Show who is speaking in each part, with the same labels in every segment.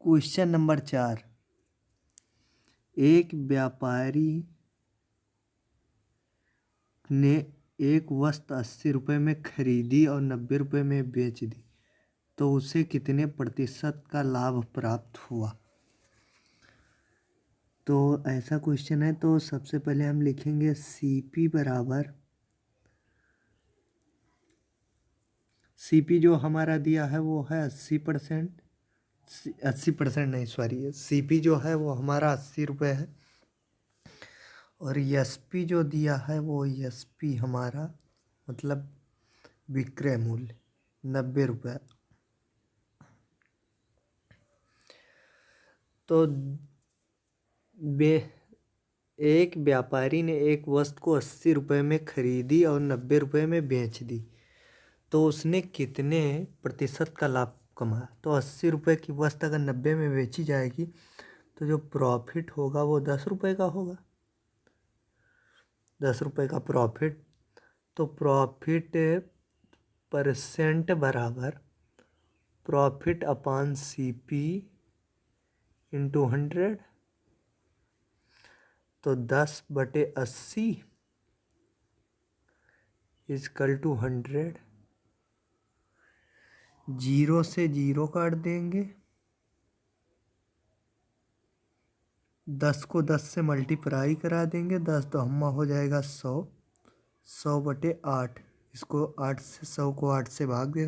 Speaker 1: Question number 4। एक व्यापारी ने एक वस्तु 80 रुपये में खरीदी और 90 रुपये में बेच दी, तो उसे कितने प्रतिशत का लाभ प्राप्त हुआ। तो ऐसा क्वेश्चन है, तो सबसे पहले हम लिखेंगे सीपी बराबर, सीपी जो हमारा दिया है वो है 80%, 80% नहीं सॉरी, सीपी जो है वो हमारा 80 रुपये है और एसपी जो दिया है वो एसपी हमारा मतलब विक्रय मूल्य 90 रुपये। तो एक व्यापारी ने एक वस्तु को 80 रुपये में खरीदी और 90 रुपये में बेच दी, तो उसने कितने प्रतिशत का लाभ कमाया। तो 80 रुपये की वस्तु अगर 90 में बेची जाएगी तो जो प्रॉफिट होगा वो 10 रुपये का होगा, 10 रुपये का प्रॉफिट। तो प्रॉफिट परसेंट बराबर प्रॉफिट अपॉन सीपी इंटू 100। तो 10/80 इजकल टू 100। जीरो से जीरो काट देंगे, 10 को 10 से मल्टीप्लाई करा देंगे, 10 तो हम्मा हो जाएगा 100, 100/8। इसको 8 से 100 को 8 से भाग दे,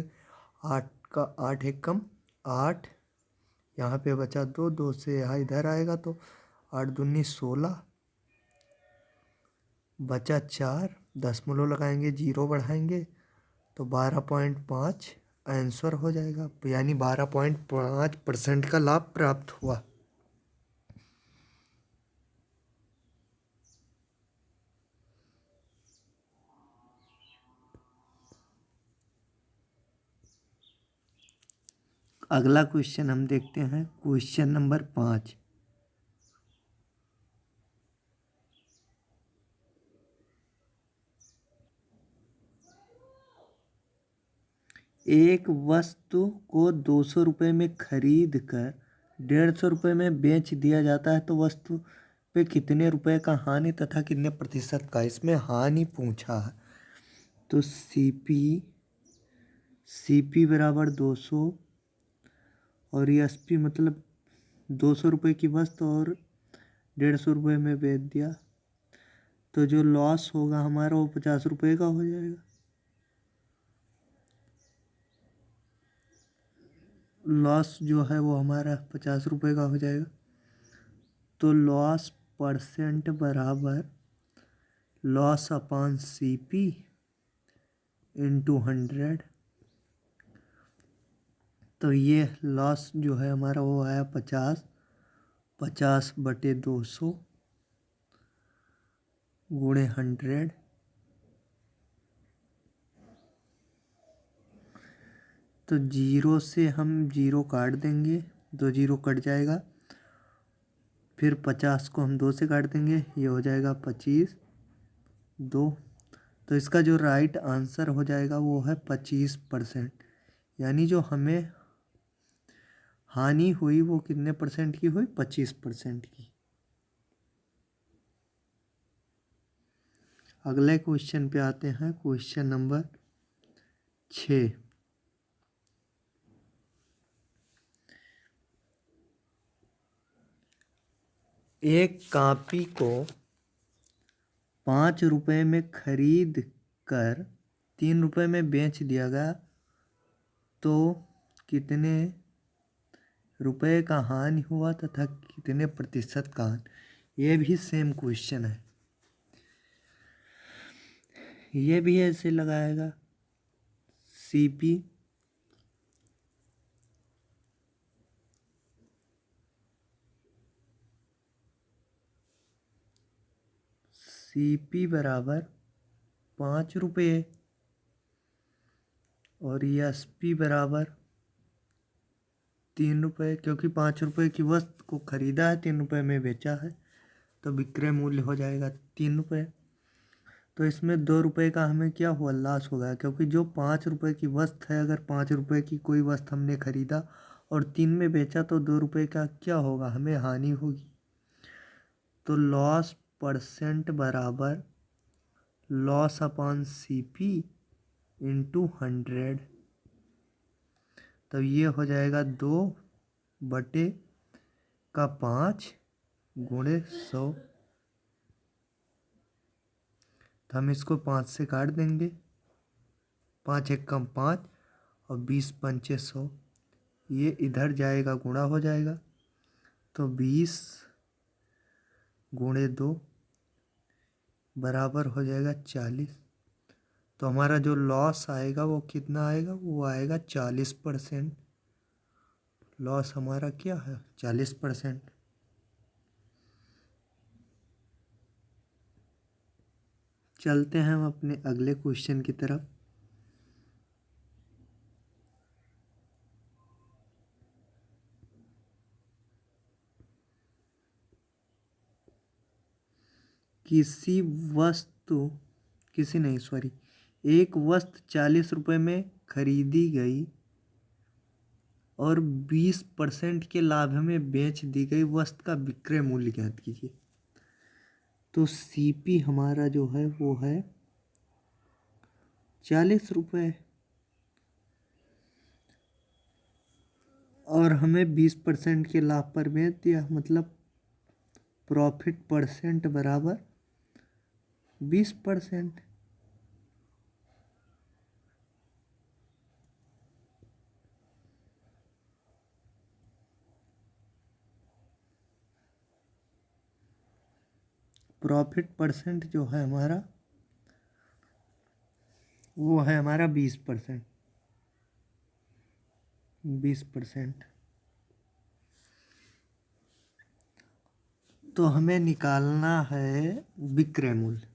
Speaker 1: 8 का 8 एक कम 8, यहाँ पे बचा 2, 2 से यहाँ इधर आएगा तो 8 दूनी 16, बचा 4, दशमलव लगाएंगे, जीरो बढ़ाएंगे तो 12.5 आंसर हो जाएगा, यानी 12.5% का लाभ प्राप्त हुआ। अगला क्वेश्चन हम देखते हैं, क्वेश्चन नंबर 5। एक वस्तु को 200 रुपये में खरीद कर 150 रुपये में बेच दिया जाता है, तो वस्तु पे कितने रुपए का हानि तथा कितने प्रतिशत का, इसमें हानि पूछा है। तो सीपी बराबर 200 और एसपी मतलब 200 रुपये की वस्तु और 150 रुपये में बेच दिया, तो जो लॉस होगा हमारा वो 50 रुपये का हो जाएगा। लॉस जो है वो हमारा 50 रुपये का हो जाएगा। तो लॉस परसेंट बराबर लॉस अपॉन सीपी इंटू 100। तो ये लॉस जो है हमारा वो आया 50/200 गुणे 100। तो जीरो से हम जीरो काट देंगे, 2 जीरो कट जाएगा, फिर 50 को हम 2 से काट देंगे, ये हो जाएगा 25 2। तो इसका जो राइट आंसर हो जाएगा वो है 25%, यानी जो हमें हानि हुई वो कितने परसेंट की हुई, 25% की। अगले क्वेश्चन पे आते हैं, क्वेश्चन नंबर 6। एक कॉपी को 5 रुपये में खरीद कर 3 रुपये में बेच दिया गया, तो कितने रुपए का हानि हुआ तथा कितने प्रतिशत का हानि। ये भी सेम क्वेश्चन है, ये भी ऐसे लगाएगा सीपी बराबर 5 रुपये और एसपी बराबर 3 रुपये, क्योंकि 5 रुपये की वस्तु को खरीदा है, 3 रुपये में बेचा है, तो विक्रय मूल्य हो जाएगा 3 रुपये। तो इसमें 2 रुपये का हमें क्या हुआ, लॉस हो गया, क्योंकि जो 5 रुपये की वस्तु है, अगर 5 रुपये की कोई वस्तु हमने खरीदा और 3 में बेचा तो 2 रुपये का क्या होगा, हमें हानि होगी। तो लॉस परसेंट बराबर लॉस अपॉन CP इंटू 100। तो ये हो जाएगा 2/5 गुणे 100। तो हम इसको 5 से काट देंगे, 5 एक कम 5 और 20 पंचे 100। ये इधर जाएगा, गुणा हो जाएगा। तो 20 गुणे 2 बराबर हो जाएगा 40। तो हमारा जो लॉस आएगा वो कितना आएगा, वो आएगा 40%। लॉस हमारा क्या है, 40%। चलते हैं हम अपने अगले क्वेश्चन की तरफ। एक वस्तु 40 रुपये में खरीदी गई और 20% के लाभ में बेच दी गई वस्तु का विक्रय मूल्य ज्ञात कीजिए। तो CP हमारा जो है वो है 40 रुपये और हमें 20% के लाभ पर बेच दिया, मतलब प्रॉफिट परसेंट बराबर 20%। प्रॉफिट परसेंट जो है हमारा वो है हमारा 20%। 20%। तो हमें निकालना है विक्रय मूल्य।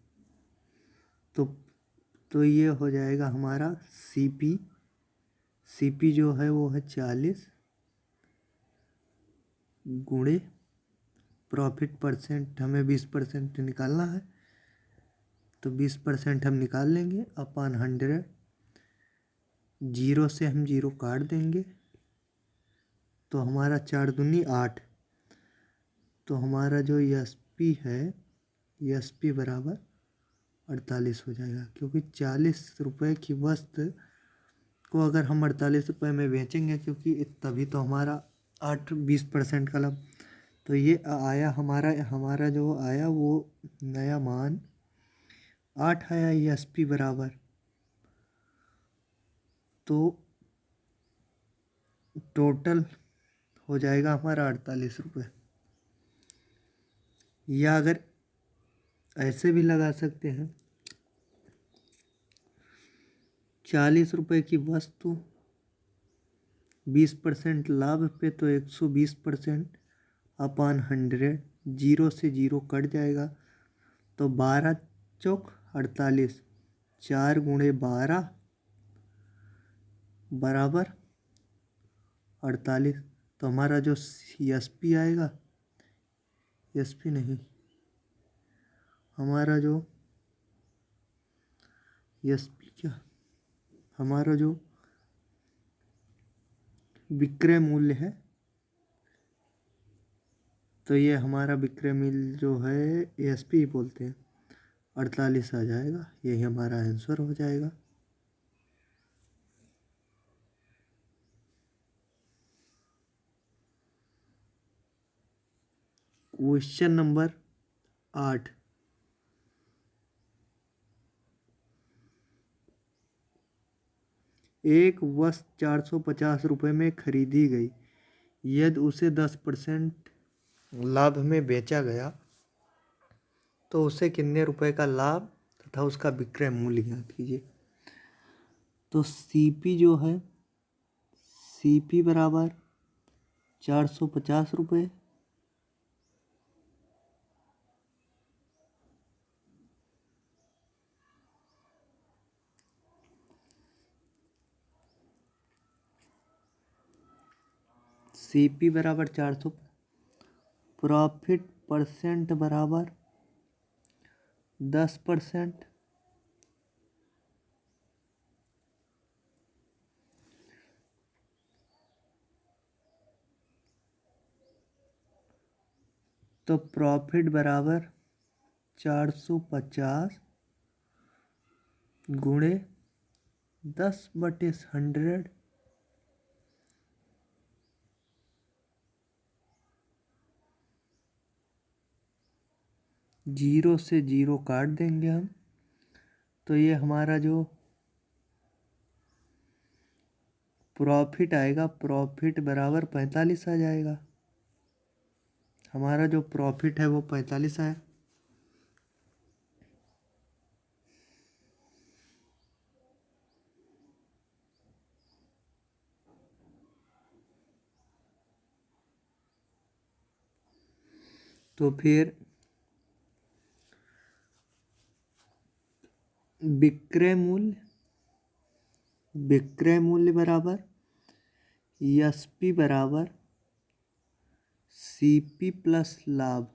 Speaker 1: तो ये हो जाएगा हमारा CP जो है वो है 40 गुणे प्रॉफिट परसेंट, हमें 20% निकालना है। तो 20% हम निकाल लेंगे अपॉन 100। 0 से हम 0 काट देंगे तो हमारा 4 दूनी 8। तो हमारा जो SP है, SP बराबर 48 हो जाएगा, क्योंकि 40 रुपये की वस्तु को अगर हम 48 रुपये में बेचेंगे, क्योंकि तभी तो हमारा 20% का लाभ। तो ये आया हमारा जो आया वो नया मान 8 आया SP बराबर। तो टोटल हो जाएगा हमारा 48 रुपये। या अगर ऐसे भी लगा सकते हैं, 40 रुपये की वस्तु 20% लाभ पे, तो 120% अपॉन 100। 0 से 0 कट जाएगा तो 12 चौक 48, 4 गुणे 12 बराबर 48। तो हमारा जो SP आएगा, SP नहीं, हमारा जो SP क्या, हमारा जो विक्रय मूल्य है, तो ये हमारा विक्रय मूल्य जो है SP बोलते हैं, 48 आ जाएगा। यही हमारा आंसर हो जाएगा। Question number 8। एक वस्तु 450 रुपये में खरीदी गई, यदि उसे 10% लाभ में बेचा गया तो उसे कितने रुपए का लाभ तथा उसका विक्रय मूल्य ज्ञात कीजिए। तो CP जो है, CP बराबर 450 रुपये CP बराबर 400, प्रॉफिट परसेंट बराबर 10%। तो प्रॉफिट बराबर 450 गुणे 10/100। जीरो से जीरो काट देंगे हम, तो ये हमारा जो प्रॉफिट आएगा, प्रॉफिट बराबर 45 आ जाएगा। हमारा जो प्रॉफिट है वो 45 आए। तो फिर विक्रय मूल्य बराबर एसपी बराबर सीपी प्लस लाभ,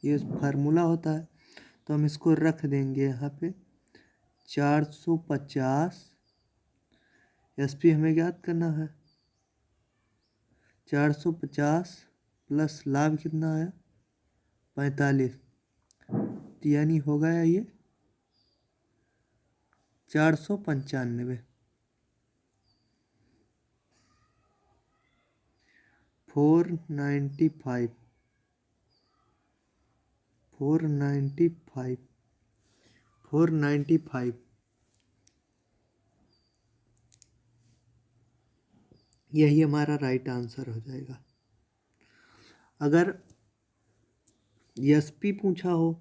Speaker 1: ये फार्मूला होता है। तो हम इसको रख देंगे यहाँ पे 450। एसपी हमें ज्ञात करना है, 450 प्लस लाभ कितना आया 45, यानी हो गया ये 495। 495 495 495 यही हमारा राइट आंसर हो जाएगा। अगर एसपी पूछा हो,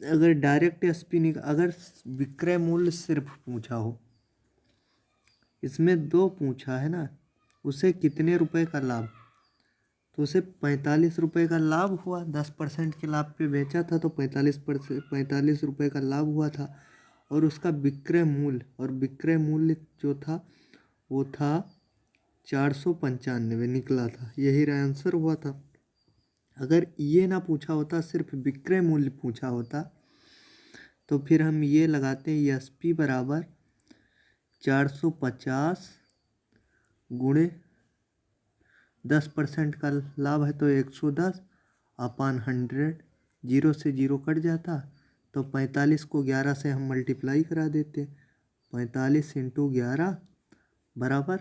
Speaker 1: अगर डायरेक्ट एसपी नहीं, अगर विक्रय मूल्य सिर्फ पूछा हो, इसमें दो पूछा है ना, उसे कितने रुपए का लाभ, तो उसे 45 रुपये का लाभ हुआ। 10% के लाभ पे बेचा था तो 45 रुपये का लाभ हुआ था। और उसका विक्रय मूल्य, और विक्रय मूल्य जो था वो था 495 निकला था, यही आंसर हुआ था। अगर ये ना पूछा होता, सिर्फ विक्रय मूल्य पूछा होता, तो फिर हम ये लगाते हैं एसपी बराबर 450 गुणे 10% का लाभ है तो 110/100। जीरो से जीरो कट जाता, तो 45 को 11 से हम मल्टीप्लाई करा देते। 45 × 11 बराबर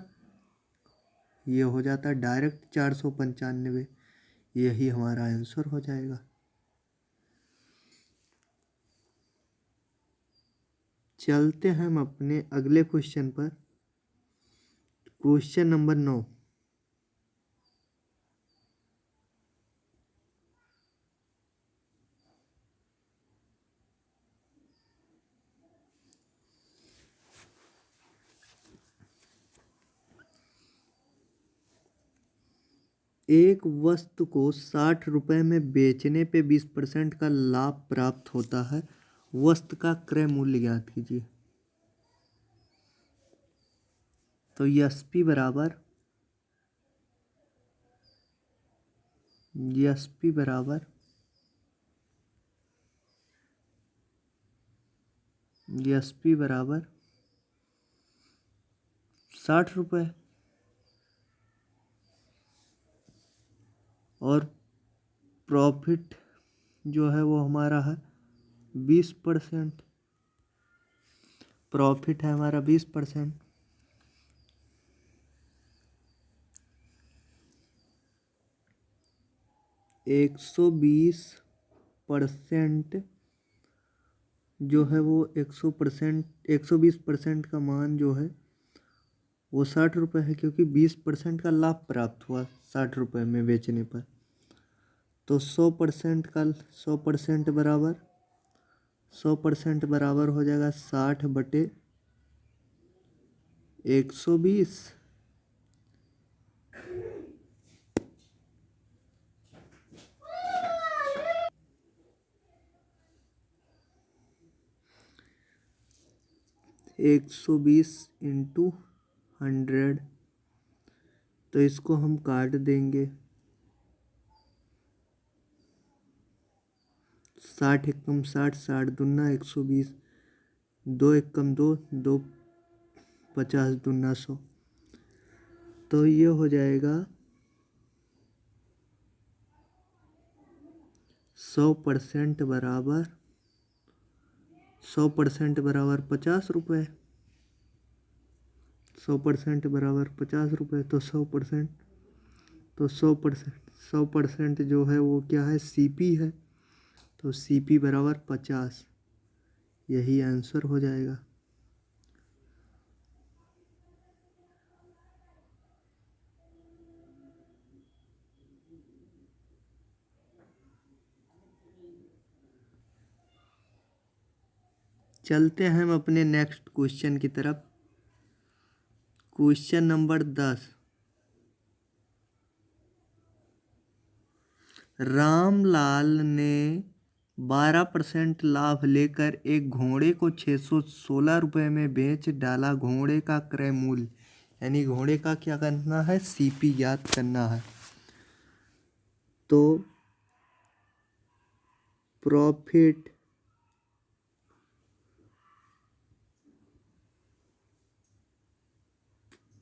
Speaker 1: ये हो जाता डायरेक्ट 495। यही हमारा आंसर हो जाएगा। चलते हैं हम अपने अगले क्वेश्चन पर। Question number 9। एक वस्तु को 60 रुपये में बेचने पे 20% का लाभ प्राप्त होता है। वस्तु का क्रय मूल्य ज्ञात कीजिए। तो एसपी बराबर एसपी बराबर एसपी बराबर 60 रुपये और प्रॉफिट जो है वो हमारा है 20%। प्रॉफिट है हमारा 20%। 120% जो है वो 120% का मान जो है वो 60 रुपये है, क्योंकि 20% का लाभ प्राप्त हुआ 60 रुपये में बेचने पर। तो 100% बराबर 100% बराबर हो जाएगा 60/120। एक 120 × 100, तो इसको हम काट देंगे। 60 × 60, 60 दूना 120, 2 × 2, 2 50 दूना 100, तो ये हो जाएगा 100% बराबर 100% बराबर 50 रुपये। 100% बराबर 50 रुपये, तो 100% जो है वो क्या है, CP है। तो CP बराबर 50, यही आंसर हो जाएगा। चलते हैं हम अपने नेक्स्ट क्वेश्चन की तरफ। Question number 10। रामलाल ने 12% लाभ लेकर एक घोड़े को 616 रुपये में बेच डाला। घोड़े का क्रय मूल्य, यानी घोड़े का क्या करना है, CP ज्ञात करना है। तो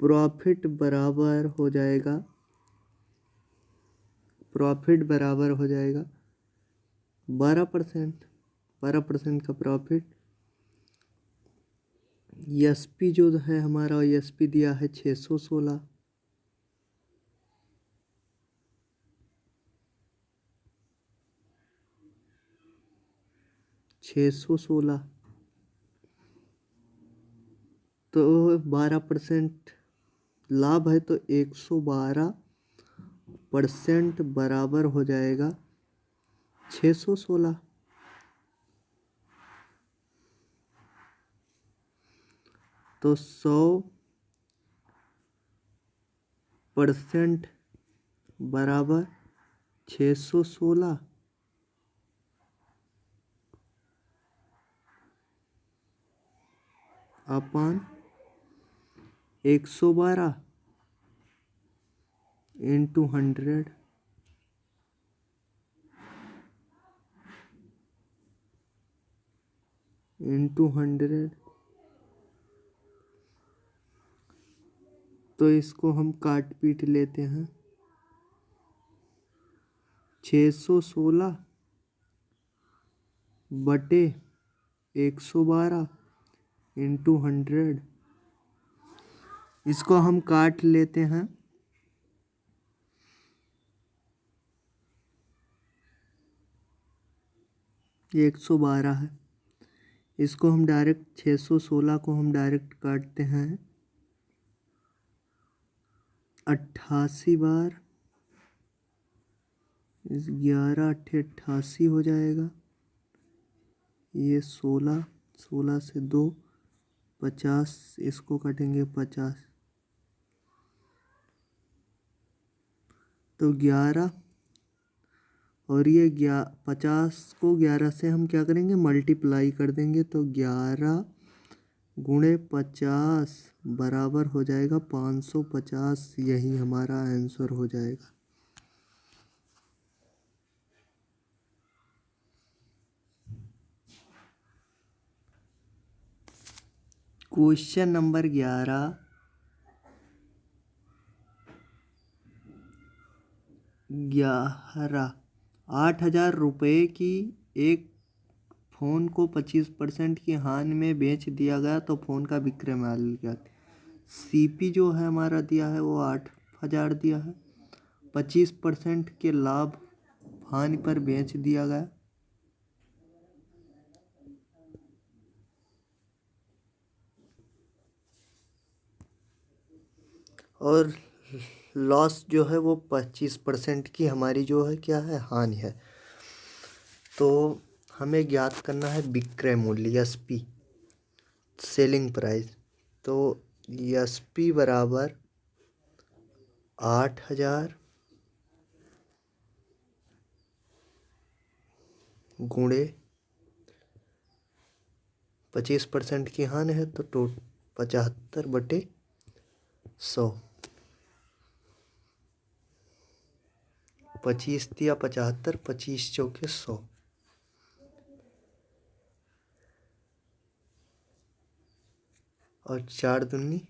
Speaker 1: प्रॉफिट बराबर हो जाएगा 12% का प्रॉफिट। SP जो है हमारा, SP दिया है 616, तो 12% लाभ है, तो 112% बराबर हो जाएगा 616। तो 100% बराबर 616 अपन 112 इंटू 100 इंटू 100। तो इसको हम काट पीट लेते हैं। 616 बटे 112 इंटू 100, इसको हम काट लेते हैं। 112 है, इसको हम डायरेक्ट 616 को हम डायरेक्ट काटते हैं 88 बार। 11 अट्ठे 88 हो जाएगा। ये 16 से 2 50, इसको काटेंगे 50, तो 11, और ये 50 को 11 से हम क्या करेंगे, मल्टीप्लाई कर देंगे। तो 11 गुणे 50 बराबर हो जाएगा 550, यही हमारा आंसर हो जाएगा। Question number 11। 8,000 रुपये की एक फ़ोन को 25% की हानि में बेच दिया गया, तो फ़ोन का विक्रय मूल्य क्या है। CP जो है हमारा दिया है वो 8,000 दिया है, 25% के लाभ हानि पर बेच दिया गया। और लॉस जो है वो 25% की हमारी जो है क्या है, हानि है। तो हमें ज्ञात करना है विक्रय मूल्य, SP, सेलिंग प्राइस। तो SP बराबर 8,000 गुणे 25% की हानि है, तो 75 बटे 100। 25 दिया 75, 25 चौके 100। और 4 दूनी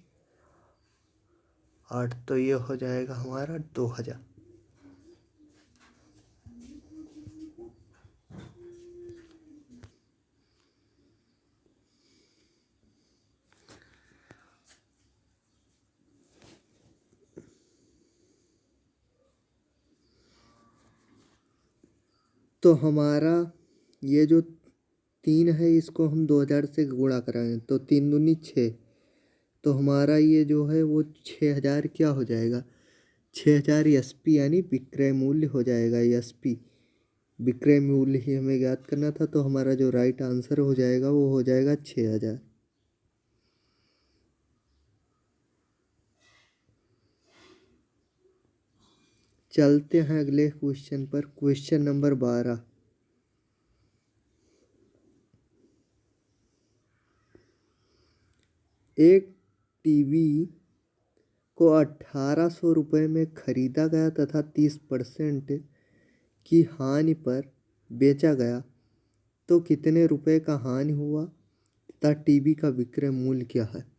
Speaker 1: 8, तो ये हो जाएगा हमारा 2000। तो हमारा ये जो 3 है इसको हम 2000 से गुणा कराएंगे तो 3 दूनी 6। तो हमारा ये जो है वो 6000 क्या हो जाएगा, 6000 एसपी यानी विक्रय मूल्य हो जाएगा। एसपी विक्रय मूल्य ही हमें ज्ञात करना था, तो हमारा जो राइट आंसर हो जाएगा वो हो जाएगा 6000। चलते हैं अगले क्वेश्चन पर। Question number 12। एक टीवी को 1800 रुपये में खरीदा गया तथा 30% की हानि पर बेचा गया, तो कितने रुपए का हानि हुआ तथा टीवी का विक्रय मूल्य क्या है।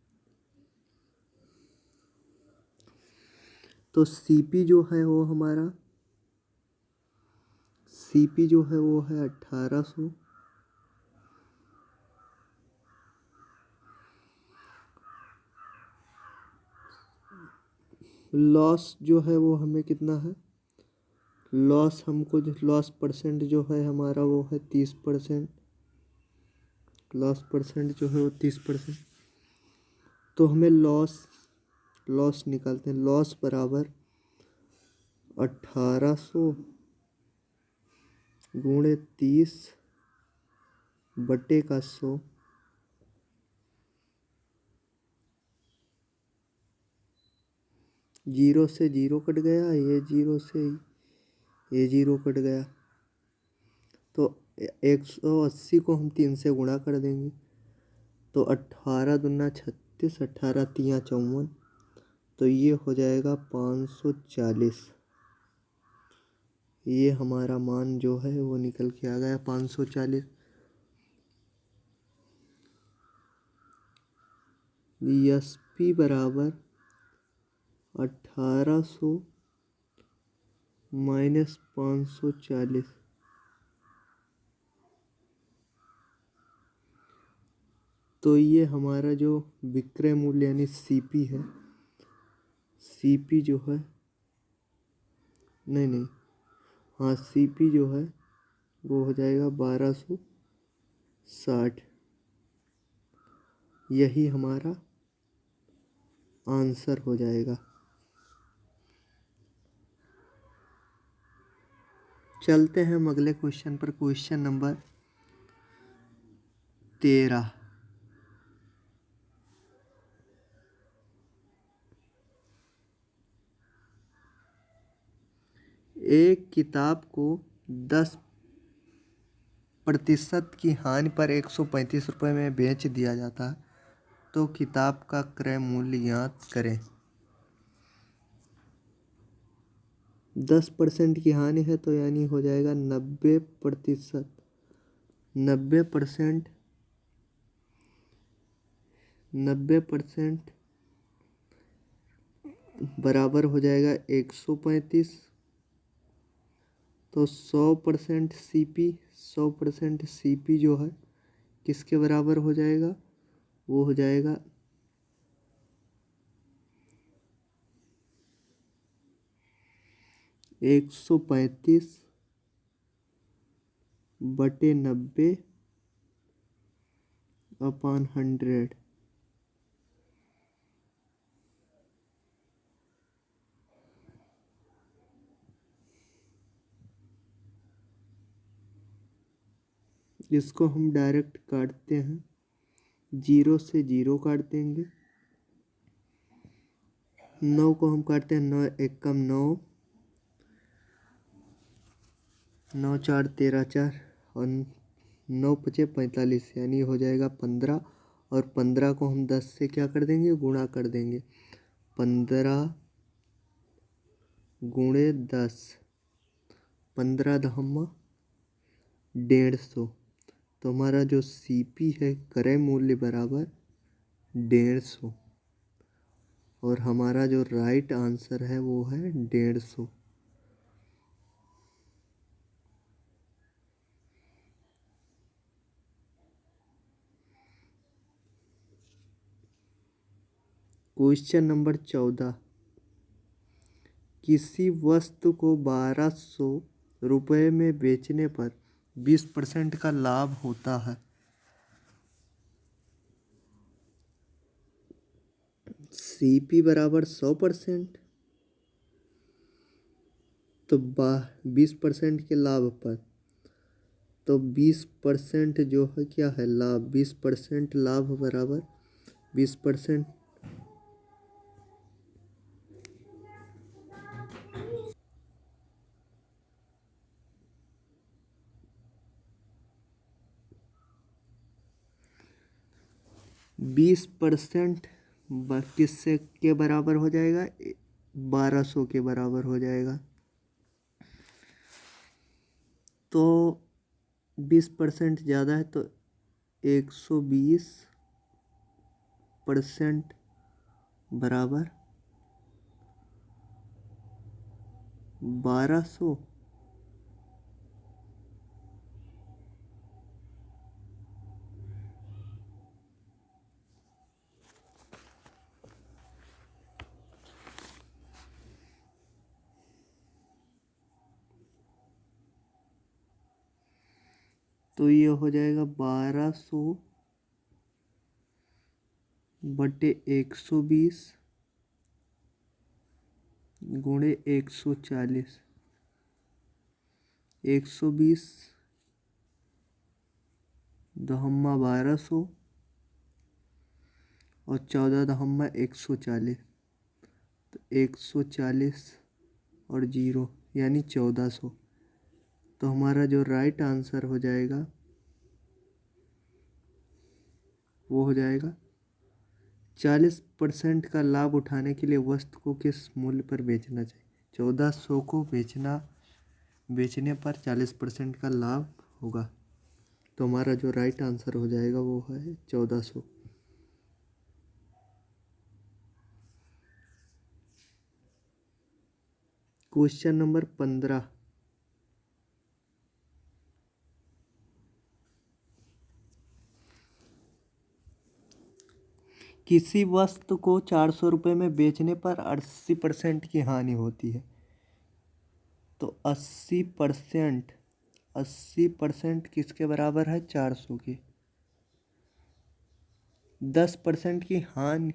Speaker 1: तो सीपी जो है वो हमारा सीपी जो है वो है 1800। लॉस जो है वो हमें कितना है, लॉस हमको जो लॉस परसेंट जो है हमारा वो है 30%। लॉस परसेंट जो है वो 30%। तो हमें लॉस निकालते हैं। लॉस बराबर 1800 गुणे 30 बटे का 100। जीरो से जीरो कट गया, ये जीरो से ये जीरो कट गया, तो 180 को हम 3 से गुणा कर देंगे। तो 18 दूना 36, 18 तिया 54, तो ये हो जाएगा 540। ये हमारा मान जो है वो निकल के आ गया 540। एसपी बराबर 1800 माइनस 540। तो ये हमारा जो विक्रय मूल्य यानी सीपी है, सीपी जो है नहीं, हाँ सीपी जो है वो हो जाएगा 1260। यही हमारा आंसर हो जाएगा। चलते हैं हम अगले क्वेश्चन पर। Question number 13। एक किताब को 10% की हानि पर 135 रुपये में बेच दिया जाता है, तो किताब का क्रय मूल्य ज्ञात करें। 10% की हानि है तो यानी हो जाएगा 90%। 90% 90% बराबर हो जाएगा 135। तो 100% सीपी 100% सीपी जो है किसके बराबर हो जाएगा, वो हो जाएगा 135 बटे 90/100। इसको हम डायरेक्ट काटते हैं, जीरो से जीरो काट देंगे। 9 को हम काटते हैं, 9 एकम 9, 9 4 13 4 और 9 पचे 45, यानी हो जाएगा 15। और 15 को हम 10 से क्या कर देंगे, गुणा कर देंगे। 15 गुणे 10, 15 दहम्मा 150। तो हमारा जो सीपी है क्रय मूल्य बराबर 150। और हमारा जो राइट आंसर है वो है 150। Question number 14। किसी वस्तु को 1200 रुपये में बेचने पर 20% का लाभ होता है। CP बराबर 100%। तो 20% के लाभ पर, तो 20% जो है क्या है, लाभ। 20% लाभ बराबर 20%। बीस परसेंट किससे के बराबर हो जाएगा, 1200 के बराबर हो जाएगा। तो 20% ज़्यादा है तो 120% बराबर 1200। तो ये हो जाएगा 1200 बटे 120 गुणे 140। 120 दहम्मा 1200 और 14 दहम्मा 140। तो 140 और 0 यानी 1400। तो हमारा जो राइट आंसर हो जाएगा वो हो जाएगा 40% का लाभ उठाने के लिए वस्तु को किस मूल्य पर बेचना चाहिए। 1400 को बेचने पर 40% का लाभ होगा। तो हमारा जो राइट आंसर हो जाएगा वो है 1400। Question number 15। किसी वस्तु को 400 रुपये में बेचने पर 80% की हानि होती है। तो 80% किसके बराबर है, 400 के। 10% की हानि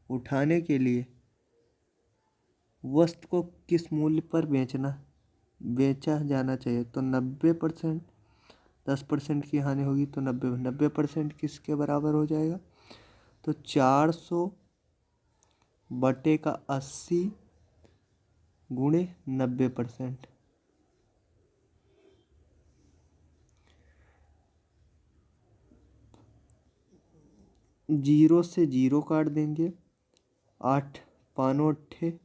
Speaker 1: उठाने के लिए वस्तु को किस मूल्य पर बेचा जाना चाहिए। तो 90%। 10% की हानि होगी तो 90% किसके बराबर हो जाएगा। तो 400 बटे का 80 गुणे 90%। 0 से 0 काट देंगे। 8 पानो अट्ठे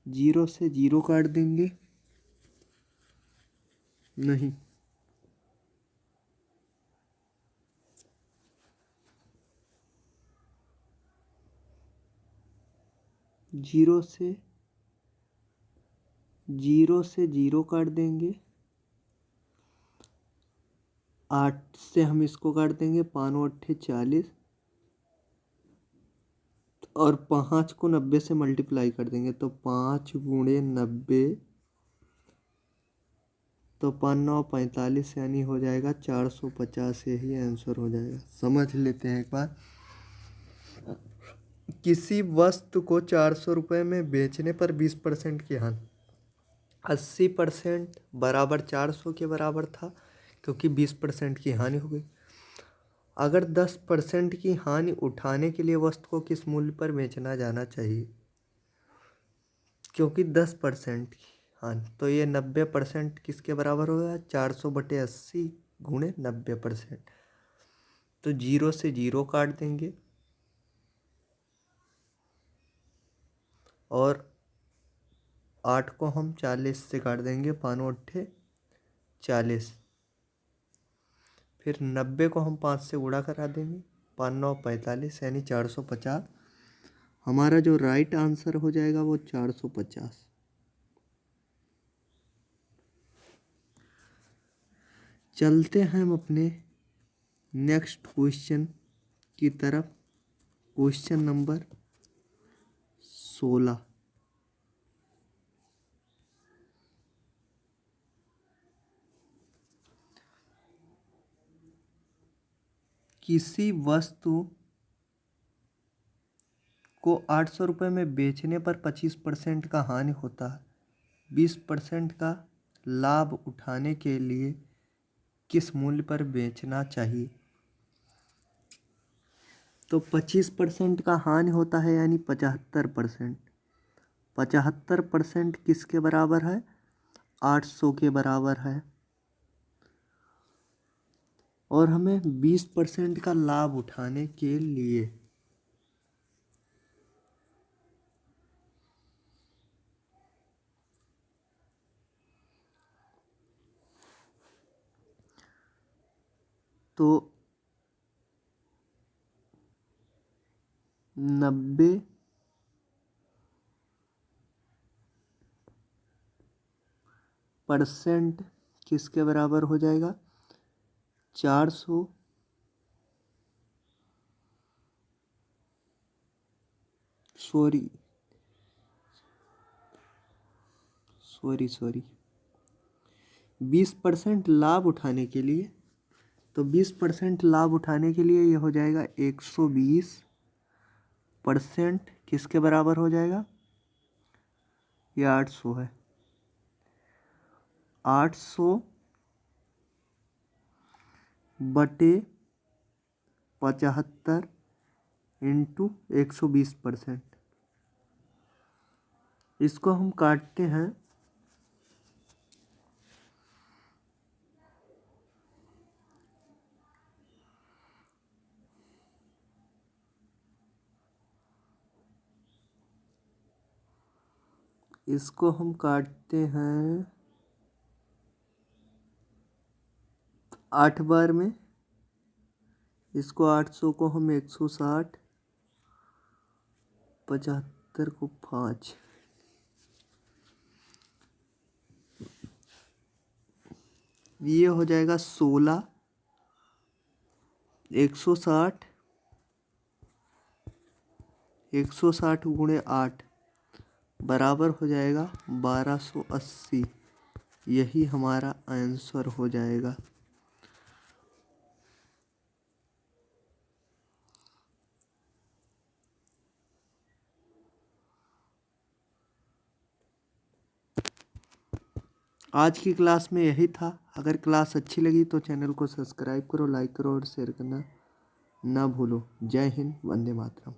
Speaker 1: 0 से 0 काट देंगे। नहीं, 0 से 0 काट देंगे। 8 से हम इसको काट देंगे, 5 अट्ठे 40 और 5 को 90 से मल्टीप्लाई कर देंगे। तो 5 गुणे 90, तो 5 9 45 यानी हो जाएगा 450। यही आंसर हो जाएगा। समझ लेते हैं एक बार। किसी वस्तु को 400 रुपये में बेचने पर 20% की हानि। 80% बराबर 400 के बराबर था क्योंकि 20% की हानि हो गई। अगर 10% की हानि उठाने के लिए वस्तु को किस मूल्य पर बेचना जाना चाहिए, क्योंकि 10% की हानि, तो ये 90% किसके बराबर होगा, 400 बटे 80 गुणे 90%। तो 0 से 0 काट देंगे और 8 को हम 40 से काट देंगे, 5 अट्ठे 40। फिर 90 को हम 5 से गुणा करा देंगे, 5 9 45 यानी 450। हमारा जो राइट आंसर हो जाएगा वो 450। चलते हैं हम अपने नेक्स्ट क्वेश्चन की तरफ। Question number 16। किसी वस्तु को 800 रुपये में बेचने पर 25% का हानि होता है, 20% का लाभ उठाने के लिए किस मूल्य पर बेचना चाहिए? तो 25% का हानि होता है यानी 75%। 75% किसके बराबर है? 800 के बराबर है। और हमें 20% का लाभ उठाने के लिए तो 90% किसके बराबर हो जाएगा? 400 सॉरी 20% लाभ उठाने के लिए, तो 20% लाभ उठाने के लिए ये हो जाएगा 120% किसके बराबर हो जाएगा? ये 800 है। 800 बटे 75 इंटू 120%। इसको हम काटते हैं। इसको हम काटते हैं 8 बार में। इसको 800 को हम 160, 75 को 5, ये हो जाएगा 16। 160 गुणे 8 बराबर हो जाएगा 1280। यही हमारा आंसर हो जाएगा। आज की क्लास में यही था। अगर क्लास अच्छी लगी तो चैनल को सब्सक्राइब करो, लाइक करो और शेयर करना ना भूलो। जय हिंद, वंदे मातरम।